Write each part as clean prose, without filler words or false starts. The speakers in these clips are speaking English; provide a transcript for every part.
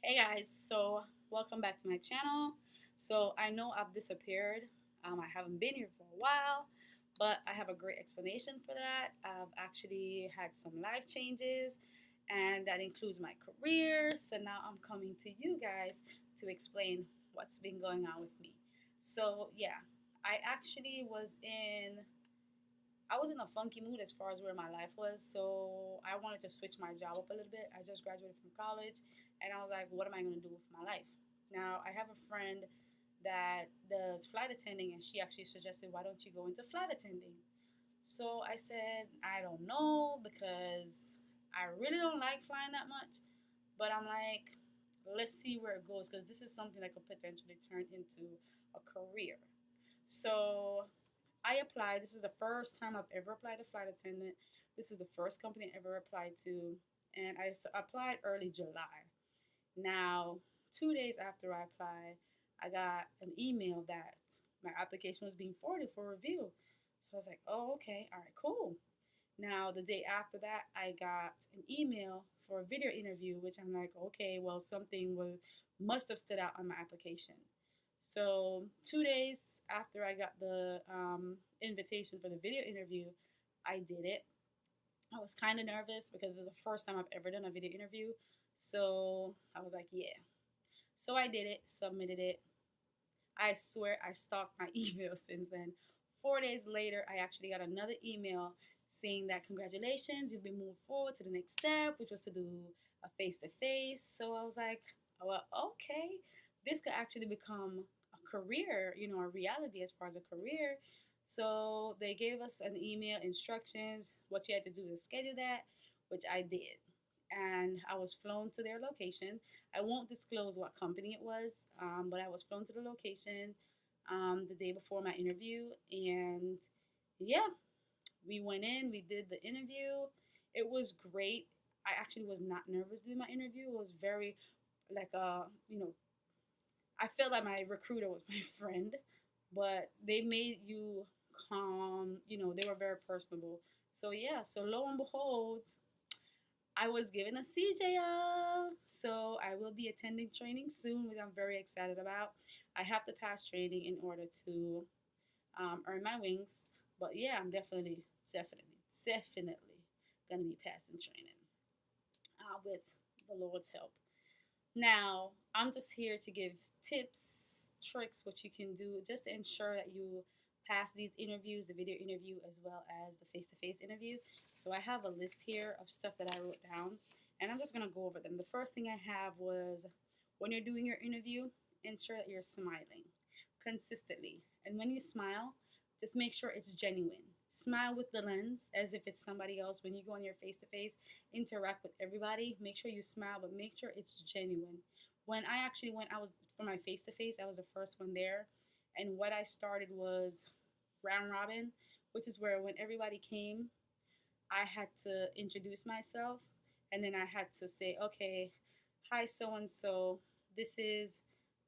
Hey guys, so welcome back to my channel. So I know I've disappeared. I haven't been here for a while, but I have a great explanation for that. I've actually had some life changes, and that includes my career. So now I'm coming to you guys to explain what's been going on with me. So yeah, I actually was in a funky mood as far as where my life was. So I wanted to switch my job up a little bit. I just graduated from college and I was like, what am I going to do with my life? Now, I have a friend that does flight attending and she actually suggested, why don't you go into flight attending? So I said, I don't know because I really don't like flying that much. But I'm like, let's see where it goes because this is something that could potentially turn into a career. So I applied. This is the first time I've ever applied to flight attendant. This is the first company I ever applied to, and I applied early July. Now, 2 days after I applied, I got an email that my application was being forwarded for review. So I was like, oh, okay, all right, cool. Now, the day after that, I got an email for a video interview, which I'm like, okay, well, something must have stood out on my application. So 2 days after I got the invitation for the video interview, I did it. I was kind of nervous because it's the first time I've ever done a video interview. So I was like, yeah. So I did it, submitted it. I swear I stalked my email since then. 4 days later, I actually got another email saying that congratulations, you've been moved forward to the next step, which was to do a face to face. So I was like, well, okay, this could actually become a career, a reality as far as a career. So they gave us an email instructions, what you had to do to schedule that, which I did. And I was flown to their location. I won't disclose what company it was, but I was flown to the location the day before my interview. And yeah, we went in, we did the interview. It was great. I actually was not nervous doing my interview. It was very, like, I felt like my recruiter was my friend, but they made you calm. They were very personable. So yeah, so lo and behold, I was given a CJO. So I will be attending training soon, which I'm very excited about. I have to pass training in order to earn my wings. But yeah, I'm definitely going to be passing training with the Lord's help. Now, I'm just here to give tips, tricks, what you can do just to ensure that you pass these interviews, the video interview, as well as the face to face interview. So, I have a list here of stuff that I wrote down, and I'm just going to go over them. The first thing I have was when you're doing your interview, ensure that you're smiling consistently. And when you smile, just make sure it's genuine. Smile with the lens as if it's somebody else. When you go on your face to face, interact with everybody. Make sure you smile, but make sure it's genuine. When I actually went, I was for my face to face, I was the first one there. And what I started was round robin, which is where when everybody came, I had to introduce myself and then I had to say, okay, hi, so and so, this is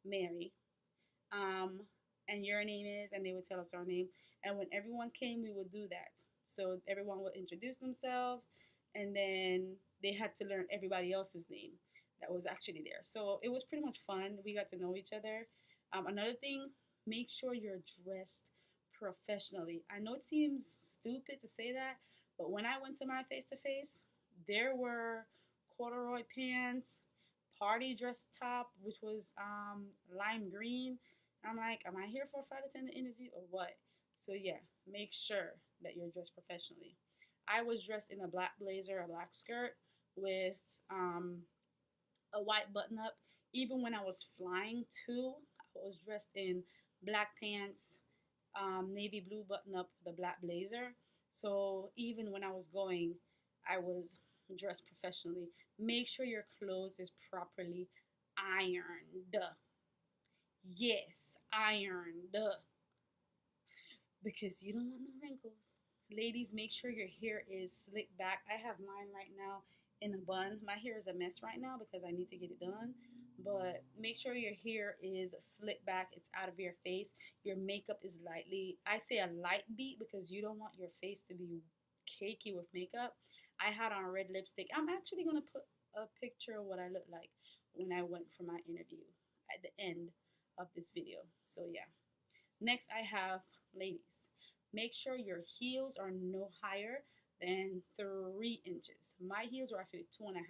Mary. Um, and your name is, and they would tell us our name. And when everyone came, we would do that. So everyone would introduce themselves, and then they had to learn everybody else's name that was actually there. So it was pretty much fun. We got to know each other. Another thing, make sure you're dressed professionally. I know it seems stupid to say that, but when I went to my face to face, there were corduroy pants, party dress top, which was lime green. I'm like, am I here for a flight attendant interview or what? So yeah, make sure that you're dressed professionally. I was dressed in a black blazer, a black skirt with a white button up. Even when I was flying too, I was dressed in black pants, navy blue button up with a black blazer. So even when I was going, I was dressed professionally. Make sure your clothes is properly ironed. Yes, ironed. Because you don't want no wrinkles. Ladies, make sure your hair is slicked back. I have mine right now in a bun. My hair is a mess right now because I need to get it done. But make sure your hair is slicked back. It's out of your face. Your makeup is lightly, I say a light beat because you don't want your face to be cakey with makeup. I had on red lipstick. I'm actually going to put a picture of what I look like. when I went for my interview at the end of this video. So yeah. Next, I have ladies. Make sure your heels are no higher than 3 inches. My heels are actually 2.5,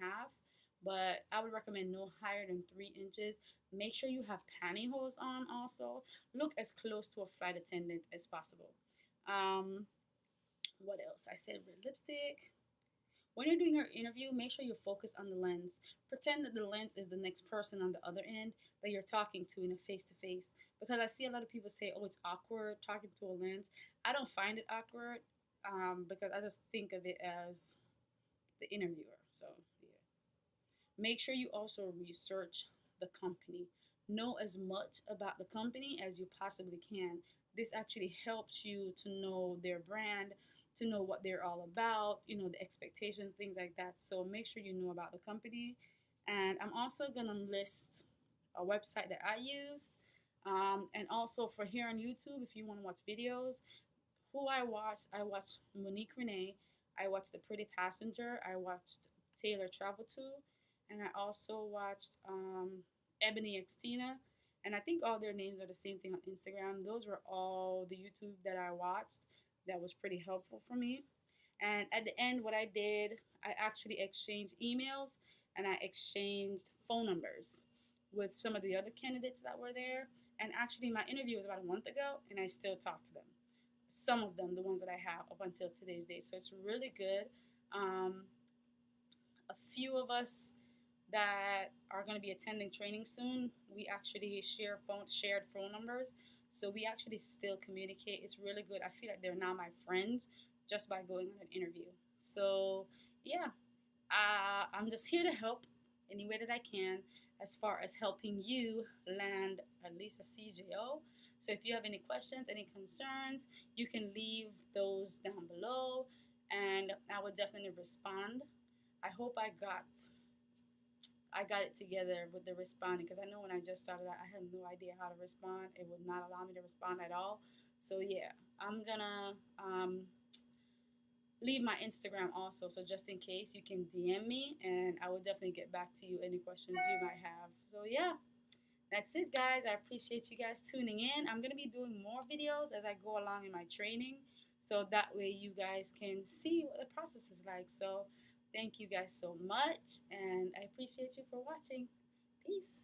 but I would recommend no higher than 3 inches. Make sure you have pantyhose on also. Look as close to a flight attendant as possible. Um, what else? I said red lipstick. When you're doing your interview, make sure you're focused on the lens. Pretend that the lens is the next person on the other end that you're talking to in a face to face. Because I see a lot of people say, oh, it's awkward talking to a lens. I don't find it awkward because I just think of it as the interviewer. So, yeah. Make sure you also research the company. Know as much about the company as you possibly can. This actually helps you to know their brand, to know what they're all about, the expectations, things like that. So make sure you know about the company. And I'm also going to list a website that I use. And also for here on YouTube, if you want to watch videos, who I watched Monique Renee, I watched The Pretty Passenger, I watched Taylor Travel To, and I also watched Ebony Xtina, and I think all their names are the same thing on Instagram. Those were all the YouTube that I watched that was pretty helpful for me. And at the end, what I did, I actually exchanged emails and I exchanged phone numbers with some of the other candidates that were there. And actually, my interview was about a month ago, and I still talk to them. Some of them, the ones that I have up until today's date. So it's really good. Um, a few of us that are going to be attending training soon, we actually shared phone numbers. So we actually still communicate. It's really good. I feel like they're now my friends just by going on an interview. So yeah, I'm just here to help any way that I can as far as helping you land at least a CJO. So if you have any questions, any concerns, you can leave those down below and I will definitely respond. I hope I got it together with the responding because I know when I just started out, I had no idea how to respond. It would not allow me to respond at all. So yeah, I'm gonna leave my Instagram also. So just in case, you can DM me, and I will definitely get back to you any questions you might have. So yeah, that's it, guys. I appreciate you guys tuning in. I'm gonna be doing more videos as I go along in my training, so that way you guys can see what the process is like. So thank you guys so much, and I appreciate you for watching. Peace.